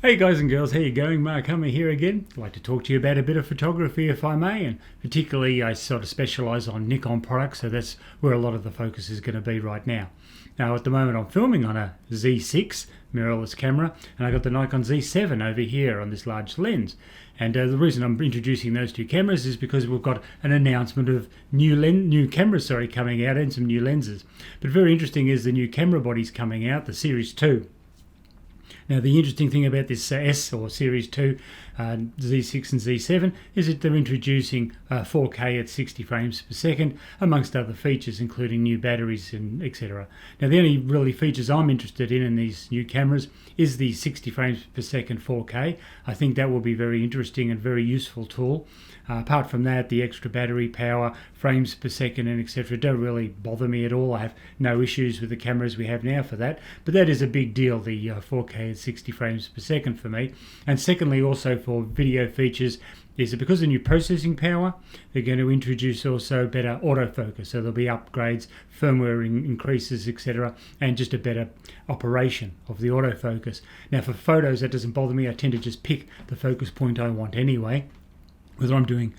Hey guys and girls, how you going? Mark Hummer here again. I'd like to talk to you about a bit of photography if I may, and particularly I sort of specialise on Nikon products, so that's where a lot of the focus is going to be right now. Now at the moment I'm filming on a Z6 mirrorless camera, and I got the Nikon Z7 over here on this large lens. And the reason I'm introducing those two cameras is because we've got an announcement of new cameras coming out and some new lenses. But very interesting is the new camera bodies coming out, the Series 2. Now the interesting thing about this S or Series 2 Z6 and Z7 is that they're introducing 4K at 60 frames per second, amongst other features including new batteries and etc. Now the only really features I'm interested in these new cameras is the 60 frames per second 4K. I think that will be very interesting and very useful tool. Apart from that, the extra battery power, frames per second and etc. don't really bother me at all. I have no issues with the cameras we have now for that, but that is a big deal, the 4K at 60 frames per second for me. And secondly, also for video features, is that because of the new processing power, they're going to introduce also better autofocus. So there'll be upgrades, firmware increases, etc., and just a better operation of the autofocus. Now for photos, that doesn't bother me. I tend to just pick the focus point I want anyway. Whether I'm doing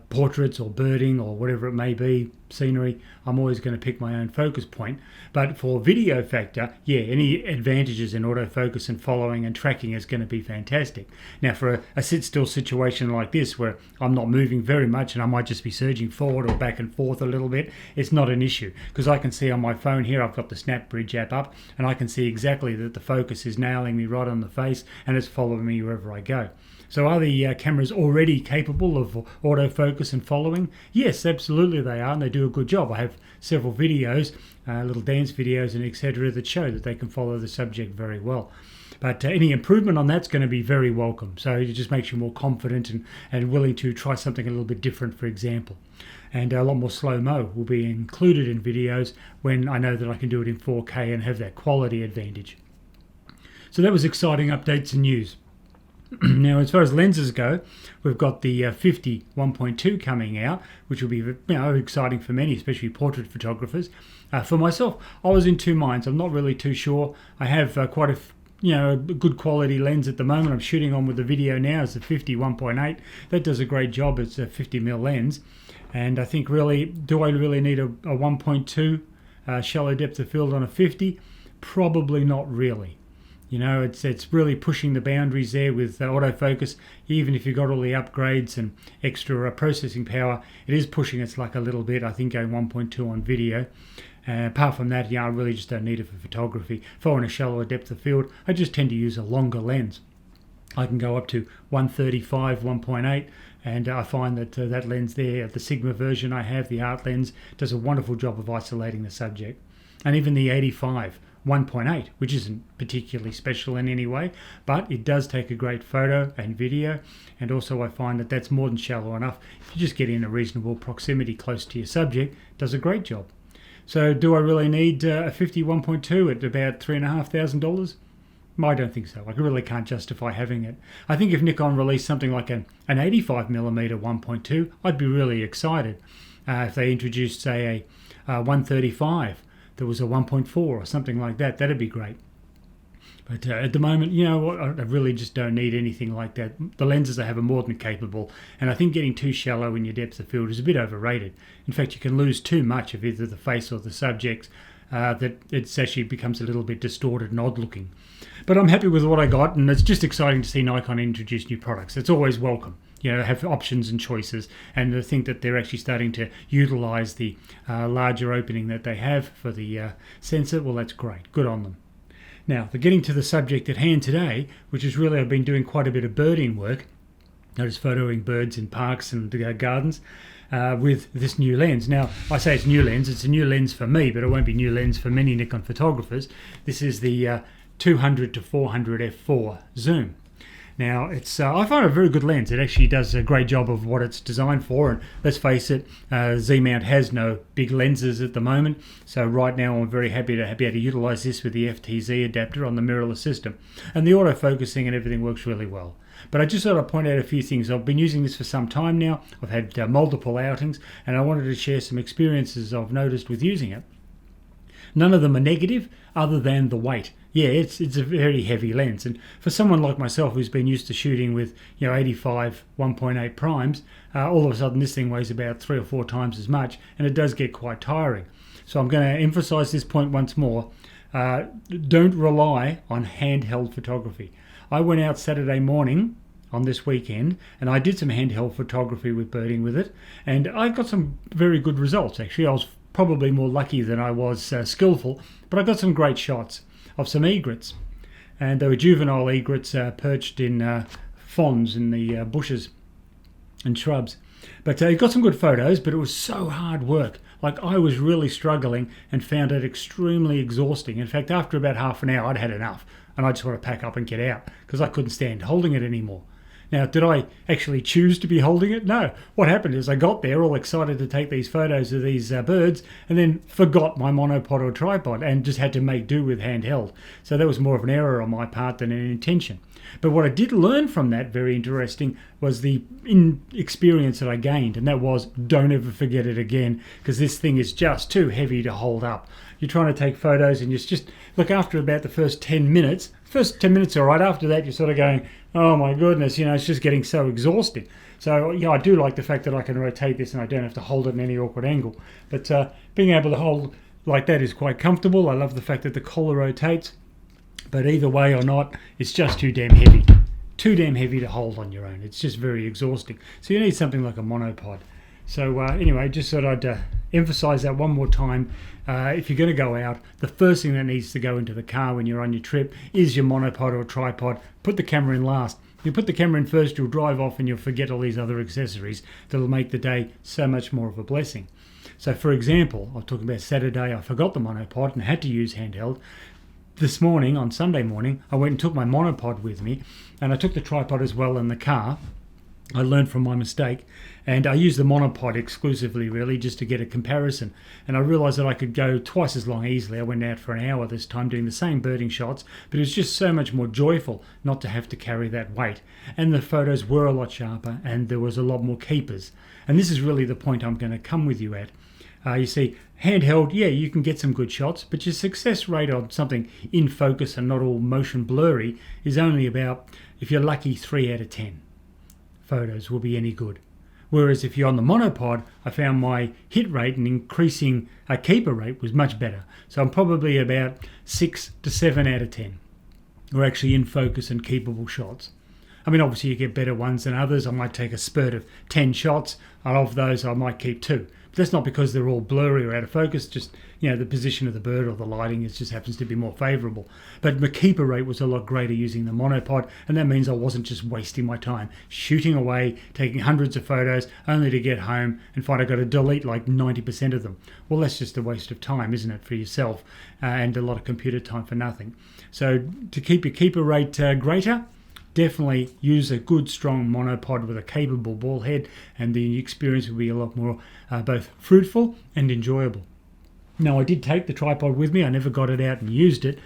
portraits or birding or whatever it may be, scenery, I'm always going to pick my own focus point. But for video factor, yeah, any advantages in autofocus and following and tracking is going to be fantastic. Now for a sit-still situation like this where I'm not moving very much and I might just be surging forward or back and forth a little bit, it's not an issue because I can see on my phone here, I've got the Snap Bridge app up and I can see exactly that the focus is nailing me right on the face and it's following me wherever I go. So are the cameras already capable of autofocus and following? Yes, absolutely they are, and they do a good job. I have several videos, little dance videos and etc. that show that they can follow the subject very well. But any improvement on that's going to be very welcome. So it just makes you more confident and willing to try something a little bit different, for example. And a lot more slow-mo will be included in videos when I know that I can do it in 4K and have that quality advantage. So that was exciting updates and news. Now, as far as lenses go, we've got the 50 1.2 coming out, which will be exciting for many, especially portrait photographers. For myself, I was in two minds. I'm not really too sure. I have quite a good quality lens at the moment. I'm shooting on with the video now. It's the 50 1.8. That does a great job. It's a 50mm lens, and I think really, do I really need a 1.2 shallow depth of field on a 50? Probably not really. You know, it's really pushing the boundaries there with autofocus. Even if you've got all the upgrades and extra processing power, it is pushing its luck a little bit, I think, going 1.2 on video. Apart from that, I really just don't need it for photography. If I want a shallower depth of field, I just tend to use a longer lens. I can go up to 135, 1.8, and I find that that lens there, the Sigma version I have, the art lens, does a wonderful job of isolating the subject. And even the 85 1.8, which isn't particularly special in any way, but it does take a great photo and video, and also I find that that's more than shallow enough. If you just get in a reasonable proximity close to your subject, it does a great job. So do I really need a 50 1.2 at about $3,500? I don't think so. I really can't justify having it. I think if Nikon released something like an 85mm 1.2, I'd be really excited. If they introduced, say, a 135, there was a 1.4 or something like that, that'd be great. But at the moment, I really just don't need anything like that. The lenses I have are more than capable, and I think getting too shallow in your depth of field is a bit overrated. In fact, you can lose too much of either the face or the subject, that it actually becomes a little bit distorted and odd looking. But I'm happy with what I got, and it's just exciting to see Nikon introduce new products. It's always welcome. Have options and choices, and to think that they're actually starting to utilize the larger opening that they have for the sensor, well, that's great. Good on them. Now, getting to the subject at hand today, which is really, I've been doing quite a bit of birding work. I was photoing birds in parks and gardens with this new lens. Now, I say it's new lens. It's a new lens for me, but it won't be new lens for many Nikon photographers. This is the 200 to 400 F4 Zoom. Now, it's I find it a very good lens. It actually does a great job of what it's designed for, and let's face it, Z-mount has no big lenses at the moment, so right now I'm very happy to be able to utilize this with the FTZ adapter on the mirrorless system, and the autofocusing and everything works really well. But I just thought I'd point out a few things. I've been using this for some time now. I've had multiple outings, and I wanted to share some experiences I've noticed with using it. None of them are negative other than the weight. Yeah, it's a very heavy lens, and for someone like myself who's been used to shooting with 85 1.8 primes, all of a sudden this thing weighs about 3 or 4 times as much, and it does get quite tiring. So I'm going to emphasize this point once more. Don't rely on handheld photography. I went out Saturday morning on this weekend and I did some handheld photography with birding with it, and I got some very good results. Actually, I was probably more lucky than I was skillful, but I got some great shots of some egrets, and they were juvenile egrets perched in fawns in the bushes and shrubs. But I got some good photos, but it was so hard work. Like, I was really struggling and found it extremely exhausting. In fact, after about half an hour, I'd had enough and I just want to pack up and get out because I couldn't stand holding it anymore. Now, did I actually choose to be holding it? No. What happened is I got there all excited to take these photos of these birds and then forgot my monopod or tripod and just had to make do with handheld. So that was more of an error on my part than an intention. But what I did learn from that, very interesting, was the experience that I gained, and that was don't ever forget it again, because this thing is just too heavy to hold up. You're trying to take photos and you just look, after about the first 10 minutes. First 10 minutes are right. After that, you're sort of going, oh my goodness, it's just getting so exhausting. So I do like the fact that I can rotate this and I don't have to hold it in any awkward angle. But being able to hold like that is quite comfortable. I love the fact that the collar rotates. But either way or not, it's just too damn heavy. Too damn heavy to hold on your own. It's just very exhausting. So you need something like a monopod. So anyway, just thought I'd emphasize that one more time. If you're going to go out, the first thing that needs to go into the car when you're on your trip is your monopod or tripod. Put the camera in last. If you put the camera in first, you'll drive off and you'll forget all these other accessories that'll make the day so much more of a blessing. So for example, I was talking about Saturday, I forgot the monopod and had to use handheld. This morning, on Sunday morning, I went and took my monopod with me, and I took the tripod as well in the car. I learned from my mistake, and I used the monopod exclusively, really, just to get a comparison. And I realised that I could go twice as long easily. I went out for an hour this time doing the same birding shots, but it was just so much more joyful not to have to carry that weight. And the photos were a lot sharper, and there was a lot more keepers. And this is really the point I'm going to come with you at. You see, handheld, yeah, you can get some good shots, but your success rate on something in focus and not all motion blurry is only about, if you're lucky, 3 out of 10 photos will be any good. Whereas if you're on the monopod, I found my hit rate and increasing keeper rate was much better. So I'm probably about 6 to 7 out of 10 were actually in focus and keepable shots. I mean, obviously you get better ones than others. I might take a spurt of 10 shots, and of those I might keep 2. But that's not because they're all blurry or out of focus, just the position of the bird or the lighting, it just happens to be more favourable. But my keeper rate was a lot greater using the monopod, and that means I wasn't just wasting my time shooting away, taking hundreds of photos, only to get home and find I've got to delete like 90% of them. Well, that's just a waste of time, isn't it, for yourself, and a lot of computer time for nothing. So to keep your keeper rate greater, definitely use a good strong monopod with a capable ball head, and the experience will be a lot more both fruitful and enjoyable. Now, I did take the tripod with me. I never got it out and used it,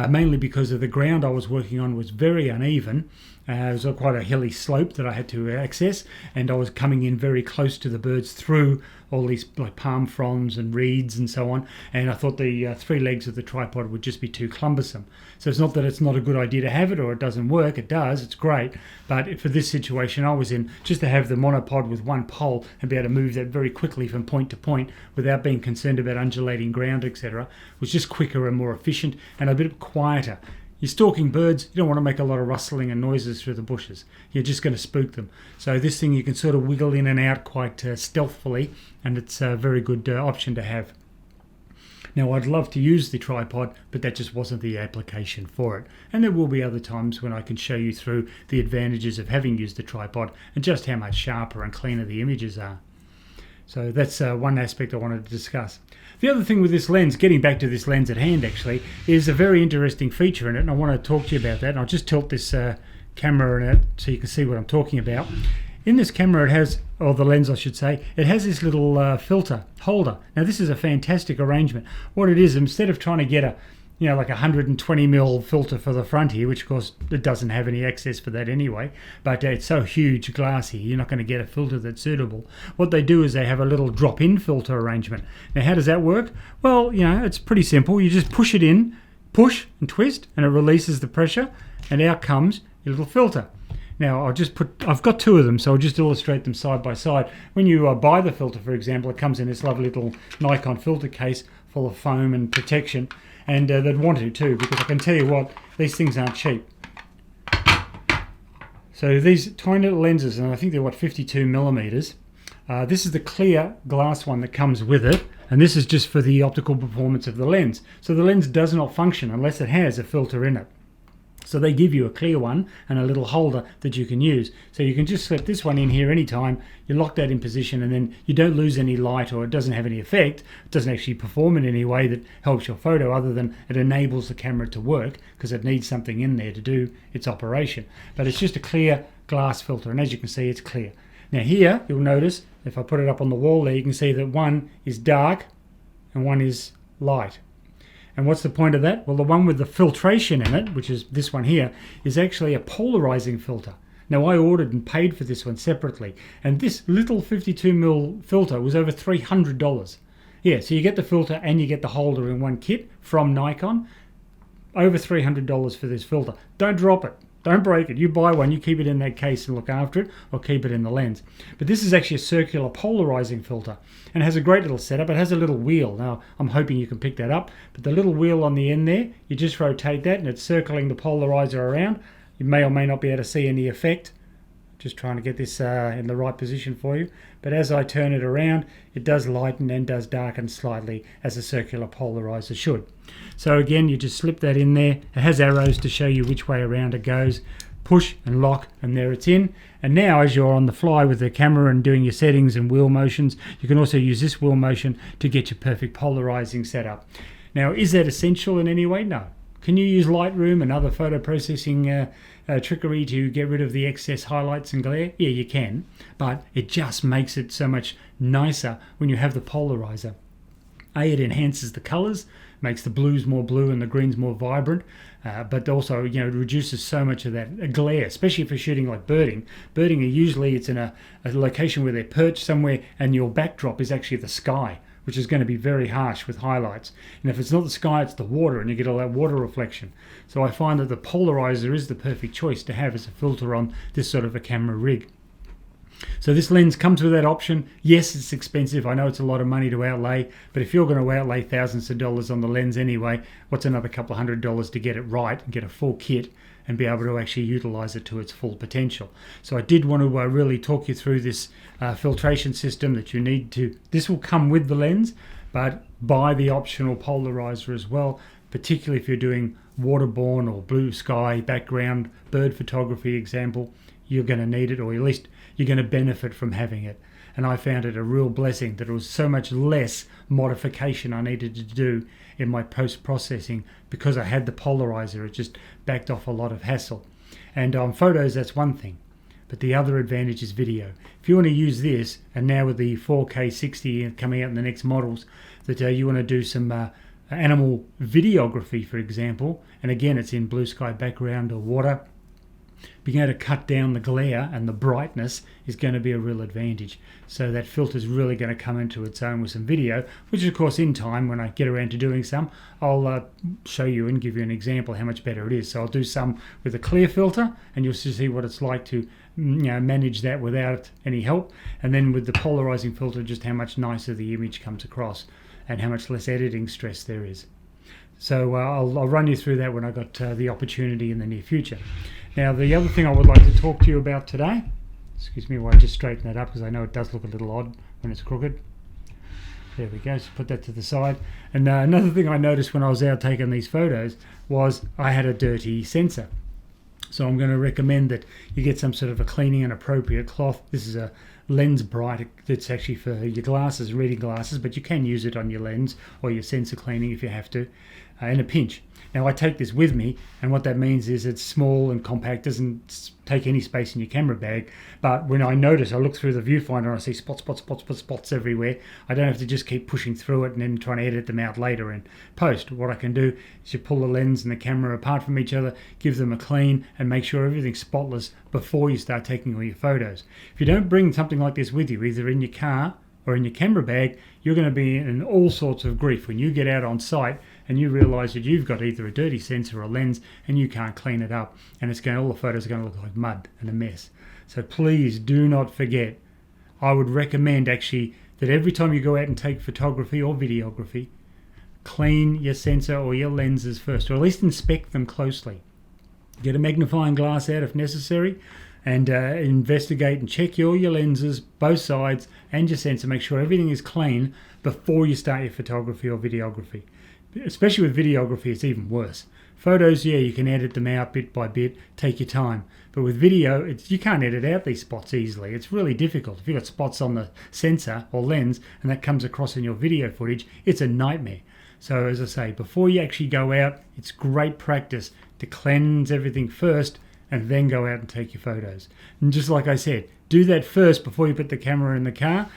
mainly because of the ground I was working on was very uneven. It was quite a hilly slope that I had to access, and I was coming in very close to the birds through all these like palm fronds and reeds and so on, and I thought the 3 legs of the tripod would just be too cumbersome. So it's not that it's not a good idea to have it or it doesn't work. It does, it's great, but for this situation I was in, just to have the monopod with one pole and be able to move that very quickly from point to point without being concerned about undulating ground, etc., was just quicker and more efficient and a bit quieter. You're stalking birds, you don't want to make a lot of rustling and noises through the bushes. You're just going to spook them. So this thing you can sort of wiggle in and out quite stealthily, and it's a very good option to have. Now, I'd love to use the tripod, but that just wasn't the application for it. And there will be other times when I can show you through the advantages of having used the tripod and just how much sharper and cleaner the images are. So that's one aspect I wanted to discuss. The other thing with this lens, getting back to this lens at hand actually, is a very interesting feature in it, and I want to talk to you about that. And I'll just tilt this camera in it so you can see what I'm talking about. In this camera it has, or the lens I should say, it has this little filter holder. Now this is a fantastic arrangement. What it is, instead of trying to get you know, like a 120mm filter for the front here, which of course it doesn't have any access for that anyway, but it's so huge glass here, you're not going to get a filter that's suitable. What they do is they have a little drop-in filter arrangement. Now how does that work? Well, you know, it's pretty simple. You just push it in, push and twist, and it releases the pressure, and out comes your little filter. Now I've got two of them, so I'll just illustrate them side by side. When you buy the filter, for example, it comes in this lovely little Nikon filter case full of foam and protection, and they'd want to too, because I can tell you what, these things aren't cheap. So these tiny little lenses, and I think they're 52mm. This is the clear glass one that comes with it, and this is just for the optical performance of the lens. So the lens does not function unless it has a filter in it. So they give you a clear one and a little holder that you can use. So you can just slip this one in here anytime, you lock that in position, and then you don't lose any light, or it doesn't have any effect. It doesn't actually perform in any way that helps your photo, other than it enables the camera to work, because it needs something in there to do its operation. But it's just a clear glass filter, and as you can see, it's clear. Now here, you'll notice, if I put it up on the wall there, you can see that one is dark and one is light. And what's the point of that? Well, the one with the filtration in it, which is this one here, is actually a polarizing filter. Now, I ordered and paid for this one separately, and this little 52mm filter was over $300. Yeah, so you get the filter and you get the holder in one kit from Nikon. Over $300 for this filter. Don't drop it. Don't break it. You buy one, you keep it in that case and look after it, or keep it in the lens. But this is actually a circular polarizing filter, and it has a great little setup. It has a little wheel. Now, I'm hoping you can pick that up, but the little wheel on the end there, you just rotate that and it's circling the polarizer around. You may or may not be able to see any effect. Just trying to get this in the right position for you. But as I turn it around, it does lighten and does darken slightly, as a circular polarizer should. So again, you just slip that in there. It has arrows to show you which way around it goes. Push and lock, and there it's in. And now, as you're on the fly with the camera and doing your settings and wheel motions, you can also use this wheel motion to get your perfect polarizing setup. Now, is that essential in any way? No. Can you use Lightroom and other photo processing trickery to get rid of the excess highlights and glare? Yeah, you can, but it just makes it so much nicer when you have the polarizer. It enhances the colors, makes the blues more blue and the greens more vibrant, but also, you know, it reduces so much of that glare, especially if you're shooting like birding. Birding, usually it's in a location where they're perched somewhere and your backdrop is actually the sky, which is going to be very harsh with highlights. And if it's not the sky, it's the water, and you get all that water reflection. So I find that the polarizer is the perfect choice to have as a filter on this sort of a camera rig. So this lens comes with that option. Yes, it's expensive. I know it's a lot of money to outlay, but if you're going to outlay thousands of dollars on the lens anyway, what's another couple $100 to get it right and get a full kit and be able to actually utilize it to its full potential? So I did want to really talk you through this filtration system that you need to. This will come with the lens, but buy the optional polarizer as well, particularly if you're doing waterborne or blue sky background bird photography example. You're going to need it, or at least you're going to benefit from having it. And I found it a real blessing that it was so much less modification I needed to do in my post-processing because I had the polarizer. It just backed off a lot of hassle. And on photos, that's one thing. But the other advantage is video. If you want to use this, and now with the 4K 60 coming out in the next models, that you want to do some animal videography, for example, and again, it's in blue sky background or water, being able to cut down the glare and the brightness is going to be a real advantage. So that filter is really going to come into its own with some video, which of course in time, when I get around to doing some, I'll show you and give you an example how much better it is. So I'll do some with a clear filter and you'll see what it's like to manage that without any help, and then with the polarizing filter, just how much nicer the image comes across and how much less editing stress there is. So I'll run you through that when I got the opportunity in the near future. Now, the other thing I would like to talk to you about today, excuse me while I just straighten that up because I know it does look a little odd when it's crooked. There we go, so put that to the side. And another thing I noticed when I was out taking these photos was I had a dirty sensor. So I'm going to recommend that you get some sort of a cleaning and appropriate cloth. This is a lens bright that's actually for your glasses, reading glasses, but you can use it on your lens or your sensor cleaning if you have to, in a pinch. Now I take this with me, and what that means is it's small and compact, doesn't take any space in your camera bag. But when I look through the viewfinder and I see spots everywhere, I don't have to just keep pushing through it and then trying to edit them out later in post. What I can do is you pull the lens and the camera apart from each other, give them a clean, and make sure everything's spotless before you start taking all your photos. If you don't bring something like this with you, either in your car or in your camera bag, you're going to be in all sorts of grief when you get out on site and you realize that you've got either a dirty sensor or a lens and you can't clean it up, and all the photos are going to look like mud and a mess. So please do not forget, I would recommend actually that every time you go out and take photography or videography, clean your sensor or your lenses first, or at least inspect them closely. Get a magnifying glass out if necessary, and investigate and check all your lenses, both sides, and your sensor. Make sure everything is clean before you start your photography or videography. Especially with videography, it's even worse. Photos, yeah, you can edit them out bit by bit, take your time. But with video, you can't edit out these spots easily. It's really difficult. If you've got spots on the sensor or lens and that comes across in your video footage, it's a nightmare. So as I say, before you actually go out, it's great practice to cleanse everything first and then go out and take your photos. And just like I said, do that first before you put the camera in the car.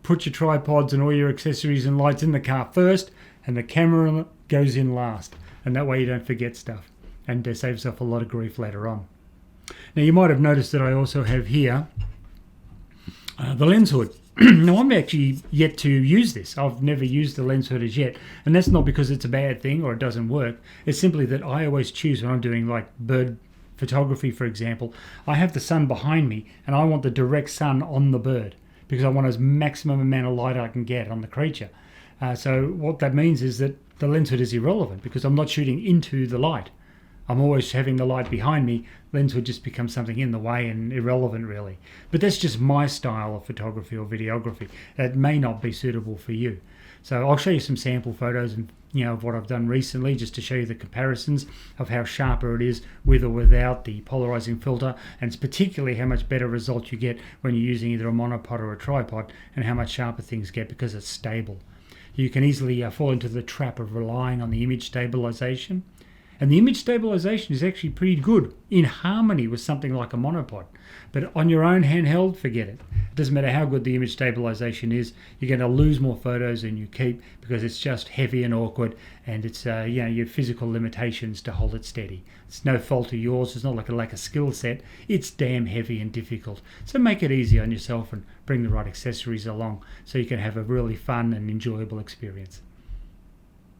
Put your tripods and all your accessories and lights in the car first, and the camera goes in last. And that way you don't forget stuff and save yourself a lot of grief later on. Now you might have noticed that I also have here the lens hood. Now I'm actually yet to use this. I've never used the lens hood as yet, and that's not because it's a bad thing or it doesn't work. It's simply that I always choose when I'm doing like bird photography, for example, I have the sun behind me and I want the direct sun on the bird because I want as maximum amount of light I can get on the creature. So what that means is that the lens hood is irrelevant because I'm not shooting into the light. I'm always having the light behind me. Lens hood just becomes something in the way and irrelevant really. But that's just my style of photography or videography. That may not be suitable for you. So I'll show you some sample photos and of what I've done recently, just to show you the comparisons of how sharper it is with or without the polarizing filter, and it's particularly how much better results you get when you're using either a monopod or a tripod, and how much sharper things get because it's stable. You can easily fall into the trap of relying on the image stabilization, and the image stabilization is actually pretty good in harmony with something like a monopod, but on your own handheld, forget it. It doesn't matter how good the image stabilization is, you're going to lose more photos than you keep because it's just heavy and awkward, and it's your physical limitations to hold it steady. It's no fault of yours. It's not like a lack of skill set. It's damn heavy and difficult. So make it easy on yourself and bring the right accessories along so you can have a really fun and enjoyable experience.